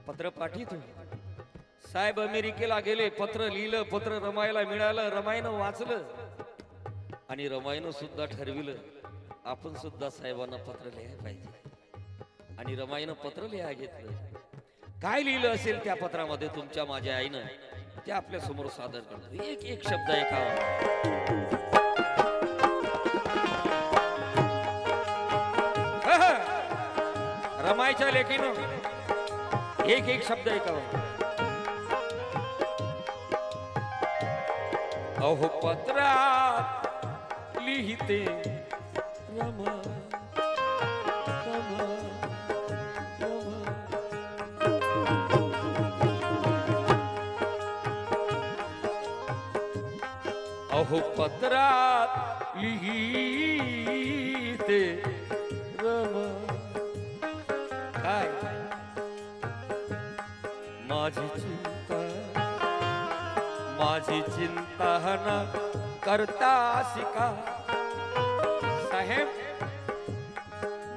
पत्र पाठीत साहेब अमेरिकेला गेले, पत्र लिहिलं, पत्र रमाईला मिळालं, रमाईनं वाचलं आणि रमाईनं सुद्धा ठरविलं आपण सुद्धा साहेबांना पत्र लिहायला पाहिजे। आणि रमाईनं पत्र लिहायला घेतलं। काय लिहिलं असेल त्या पत्रामध्ये तुमच्या माझ्या आईनं ते आपल्या समोर सादर करतो। एक एक शब्द ऐकावा। रमाईच्या लेखीनं एक एक शब्द ऐकावा। अहो पत्रात लिहिते रमा रमा रमा, अहो पत्रात लिहिते रमा, काय माझी चिंता न करता शिका साहेब,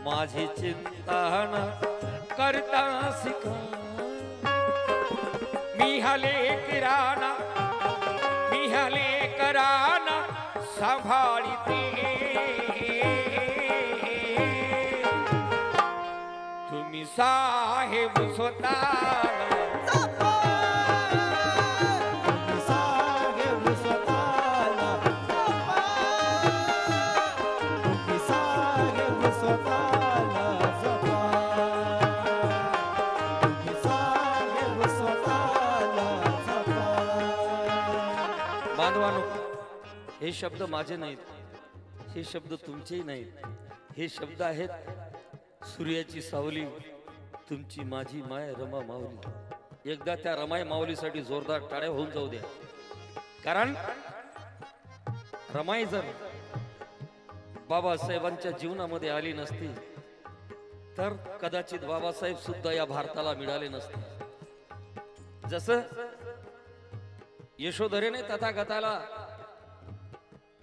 माझी चिंता न करता शिका। मी हले कराना सांभाळीते, तुम्ही साहेब स्वतःला बांधवांनो, हे शब्द माझे नाहीत, हे शब्द तुमचेही नाहीत, हे शब्द आहेत सूर्याची सावली तुमची माझी माय रमा माऊली। एकदा त्या रमाई माऊलीसाठी जोरदार टाळ्या होऊन जाऊ द्या, कारण रमाई जर बाबासाहेबांच्या जीवनामध्ये आली नसती तर कदाचित बाबासाहेब सुद्धा या भारताला मिळाले नसते। जसं यशोधरेने तथागताला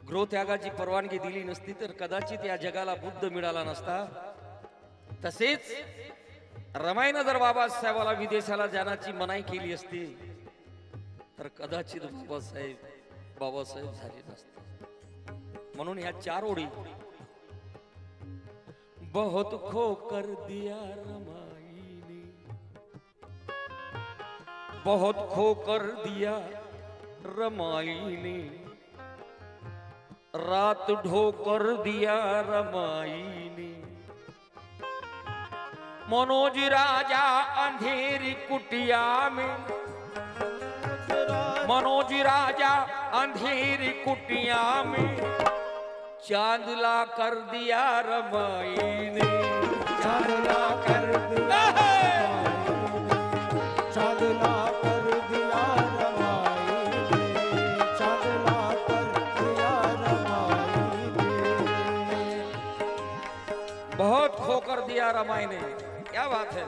गृहत्यागाची परवानगी दिली नसती तर कदाचित या जगाला बुद्ध मिळाला नसता, तसेच रमाईनं जर बाबासाहेबाला विदेशाला जाण्याची मनाई केली असती तर कदाचित बाबासाहेब झाले नसते। म्हणून ह्या चार ओळी, बहुत खो कर दिया रमाई ने, बहुत खो कर दिया रमाई ने, रात ढोकर दिया रमाई ने, मनोज राजा अंधेरी कुटिया में, मनोज राजा अंधेरी कुटिया में, चांदला कर दिया रमाई ने, चांदला कर दिया, चांदला कर दिया रमाई ने, चांदला कर दिया रमाई ने, बहुत खोकर दिया रमाई ने। क्या बात है।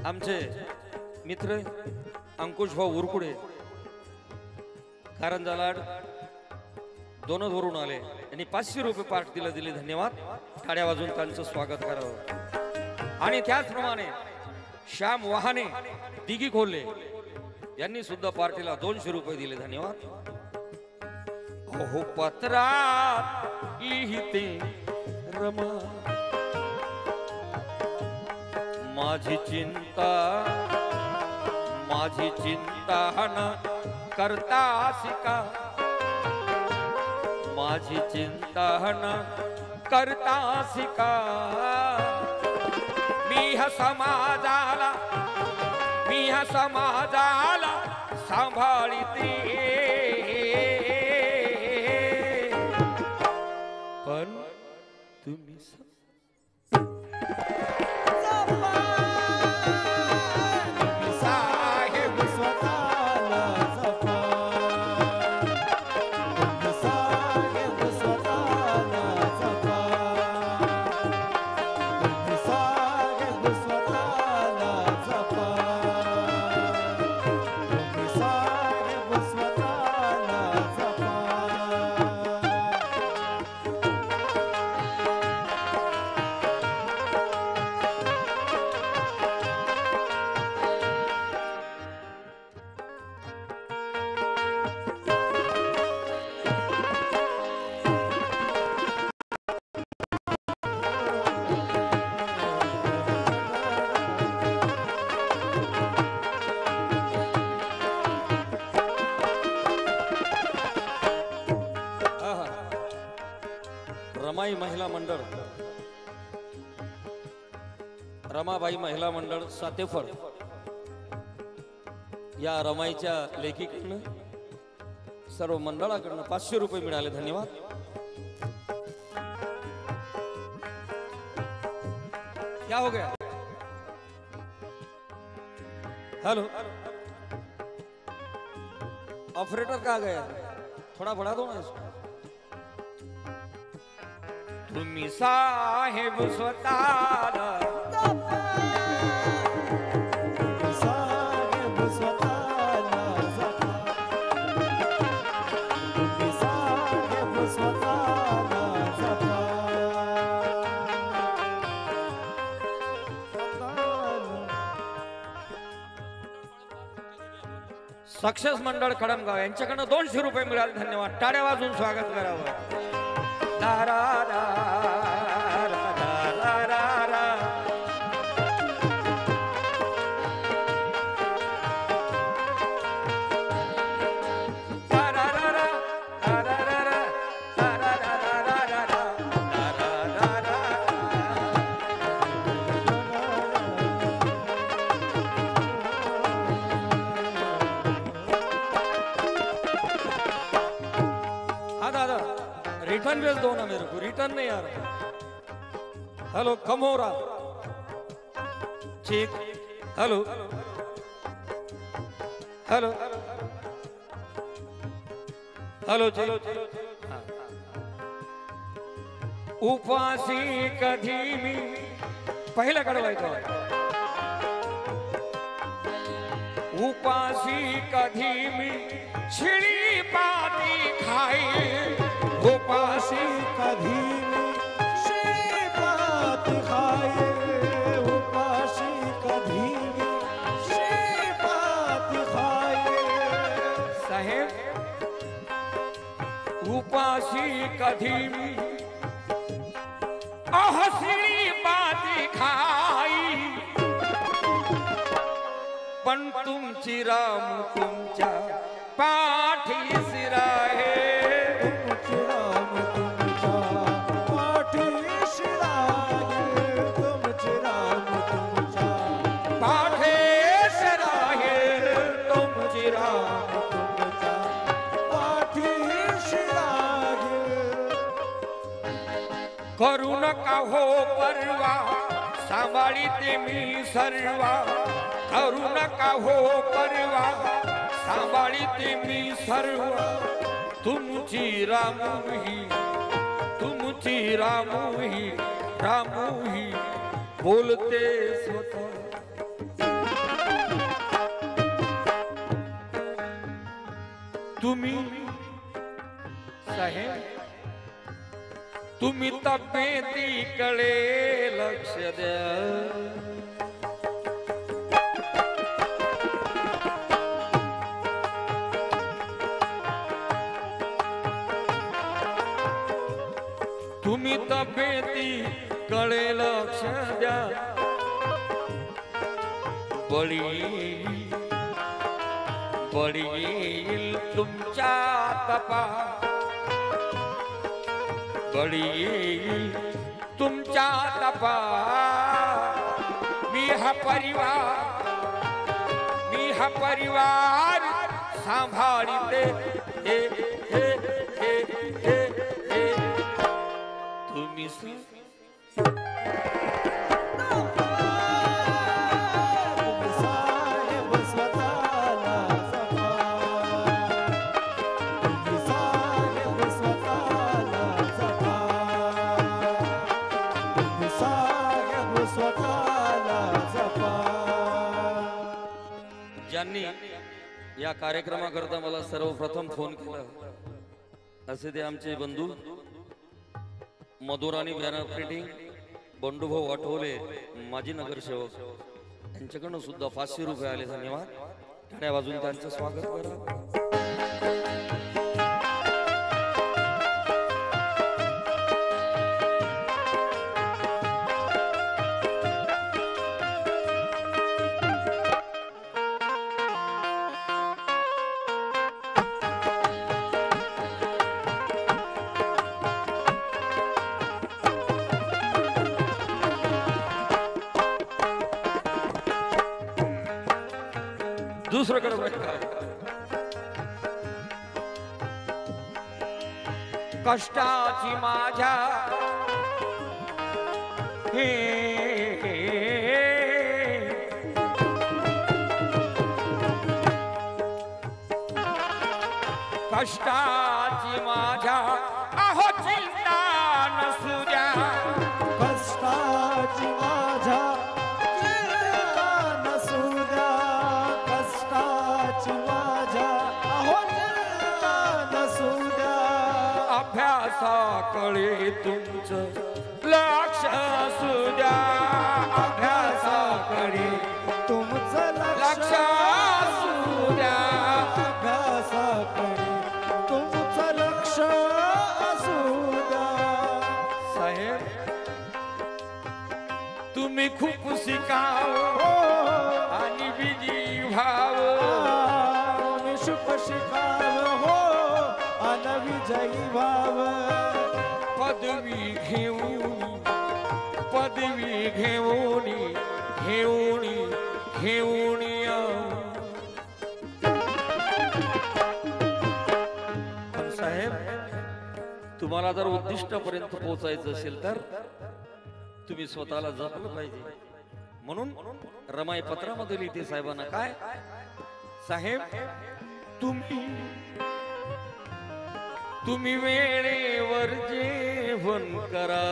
आमचे मित्र अंकुश भाऊ उरकुडे कारंजा लाड दोनच वरून आले, यांनी 500 रुपये पाठ दिले, धन्यवाद। टाळ्या वाजून त्यांचं स्वागत करावं। आणि त्याचप्रमाणे श्याम वाहने दिघी खोलले यांनी सुद्धा पार्टीला 200 रुपये दिले, धन्यवाद। अहो पत्रात लिहिते रमा माझी चिंता न करता शिका, माझी चिंता न करता शिका। मी हा समाजाला सांभाळीते, पण तुम्ही रमाबाई महिला मंडळ सातेफळ या रमाईच्या लेखीकडनं सर्व मंडळाकडनं 500 रुपये मिळाले. धन्यवाद. क्या हो गया? हेलो, ऑपरेटर कहाँ गया? थोड़ा बढ़ा दो ना इसको. तुम्ही साहेब स्वतःला सक्सेस मंडळ कडमगाव यांच्याकडनं 200 रुपये मिळाले. धन्यवाद. टाळ्या वाजून स्वागत करावं. दारा दारा दारा रिटर्न भेज दो ना मेरे को. रिटर्न नहीं आ रहा. हेलो, कम हो रहा. ठीक. Hello hello hello. चलो उपासी कधी मी पहिलं कडवायचं. उपासी कधी मी शिळी पाती खाई. उपासी कधी श्रीपात खाए. उपासी कधी श्रीपात खाए. साहेब, उपासी कधी श्रीपात खाई. पण तुमची राम तुमच्या पाठीशी राहे. करू नका हो परवा, सांभाळीते मी सर्वा. करू नका हो परवा, सांभाळीते मी सर्व. तुमची रामूही, तुमची रामूही, रामूही बोलते स्वतः. तुम्ही साहेब, तुम्ही तब्येतीकडे लक्ष द्या. तुम्ही तब्येतीकडे लक्ष द्या. बळी बळी येईल तुमच्या तपा. बळी येईल तुमच्या तपा. मी हा परिवार सांभाळते. हे हे हे हे हे. तुम्ही ज्यांनी या कार्यक्रमाकरता मला सर्वप्रथम फोन केला असे ते आमचे बंधू मधुराणी बॅनर प्रिंटिंग, बंडूभाऊ आठवले, माजी नगरसेवक, यांच्याकडून सुद्धा 500 रुपये आले. धन्यवाद. टाळ्या वाजून त्यांचं स्वागत करा. दुसरं कडवं काय कष्टाची माझ्या हे कष्टाची माझ्या अहो चिंता नसू द्या कष्टाची माझ्या चिंता नसू द्या कष्टाची माझ्या अहो चिंता नसू द्या अभ्यासाकडे तुमचं लक्ष असू द्या अभ्यासाकडे तुमचं लक्ष असू द्या अभ्यासाकडे तुमचं लक्ष असू द्या साहेब तुम्ही खूप शिकाव आणि बिजी व्हाव शुभ शिकाव हो अन विजयी व्हाव पदवी घेऊन पण साहेब तुम्हाला जर उद्दिष्टापर्यंत पोहोचायचं असेल तर तुम्ही स्वतःला जपलं पाहिजे म्हणून रमाई पत्रामध्ये लिहिते साहेबांना काय साहेब तुम्ही वेळेवर जेवण करा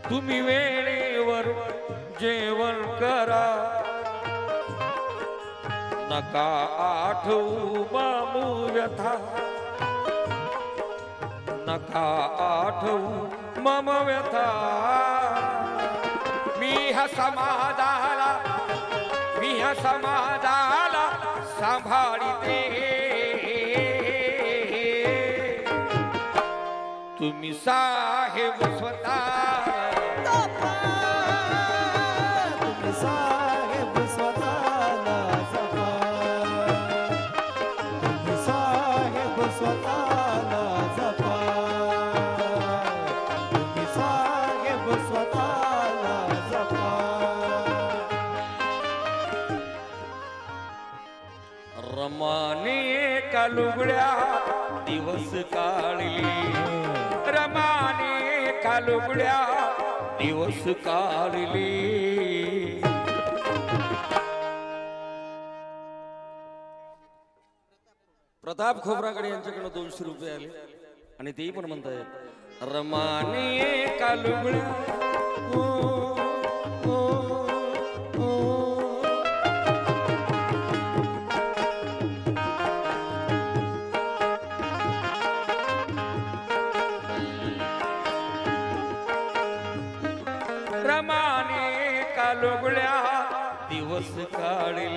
तुम्ही वेळेवर जेवण करा नका आठवू बामू व्यथा नका आठवू मम व्यथा मी ह्या समाजाला सांभाळिते तुम्ही साहेब स्वतः तुम्ही साहेब स्वतःला जपा तुम्ही साहेब स्वतःला जपा तुम्ही साहेब स्वतःला जपा रमाने का लुगड्या दिवस काढले रमाने का लुगड्या दिवस काढले प्रताप खोबराकडे यांच्याकडे 200 रुपये आले आणि तेही पण म्हणतायत रमाने का लुगड्या ओ, ओ, ओ. रमाने का लुगड्या दिवस काढले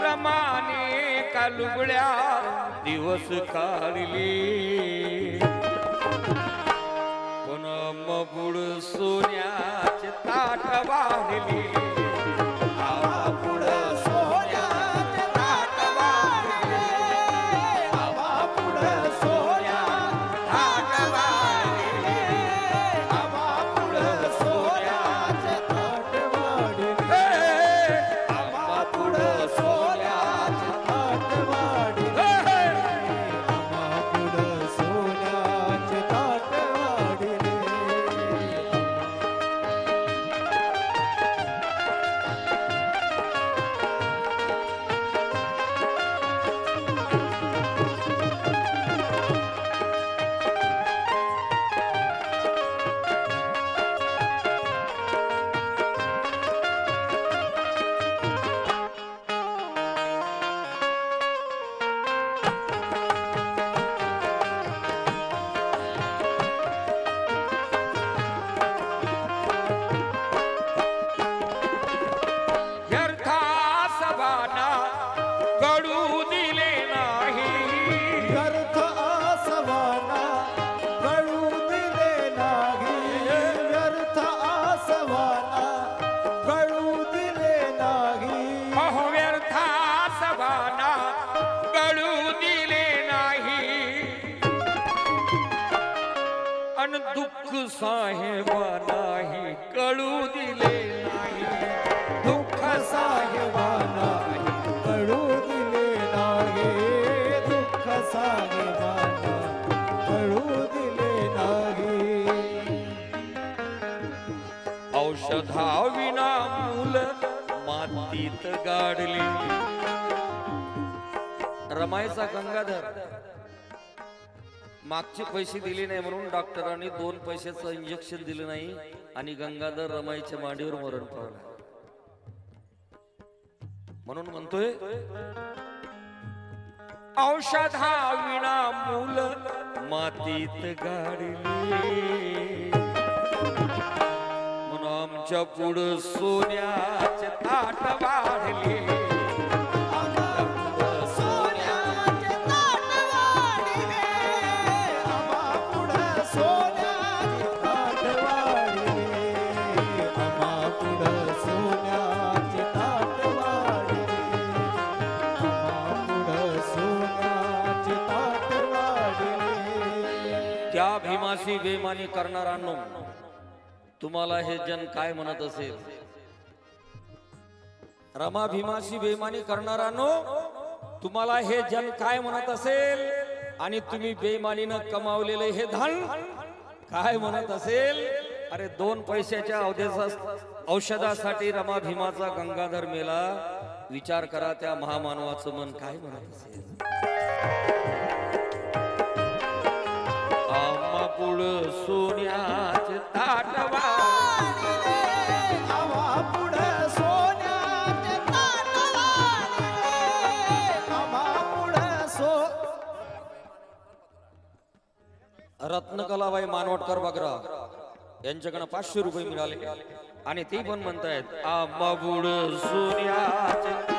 रमाने का लुगड्या दिवस काढले पण मबुड सोन्याचे ताट वाढले दुःख साहेबांनाही कळू दिले नाही, दुःख साहेबांना कळू दिले नाही, दुःख साहेबांना कळू दिले नाही. औषधा विना मूल मातीत गाडली. रमायचा गंगाधर मागचे पैसे दिले नाही म्हणून डॉक्टरांनी 2 पैशाचं इंजेक्शन दिलं नाही आणि गंगाधर रमाईच्या मांडीवर मरण पावला. म्हणून म्हणतोय औषधा विना मूल मातीत गाडली. म्हणून आमच्या पुढं सोन्याचे ताट वाढले. त्या भीमाशी बेमानी करणारांनो, तुम्हाला हे जन काय म्हणत असेल? रमा भीमाशी बेमानी करणारांनो, तुम्हाला हे जन काय म्हणत असेल? आणि तुम्ही बेमानीनं कमावलेले हे धन काय म्हणत असेल? अरे 2 पैशाच्या औषधासाठी रमा भीमाचा गंगाधर मेला. विचार करा त्या महामानवाचं मन काय म्हणत असेल? आम्हा पुढं सोन्याचे ताट वाढले, आम्हा पुढं सोन्याचे ताट वाढले, आम्हा पुढं रत्नकलाबाई मानवटकर बगरा यांच्याकडे 500 रुपये मिळाले आणि ते पण म्हणतायत आम्हा पुढं सोन्याचे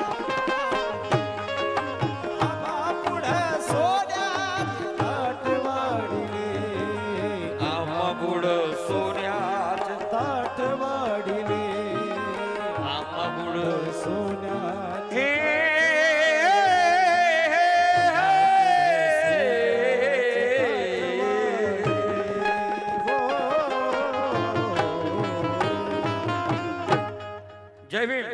जय भीम.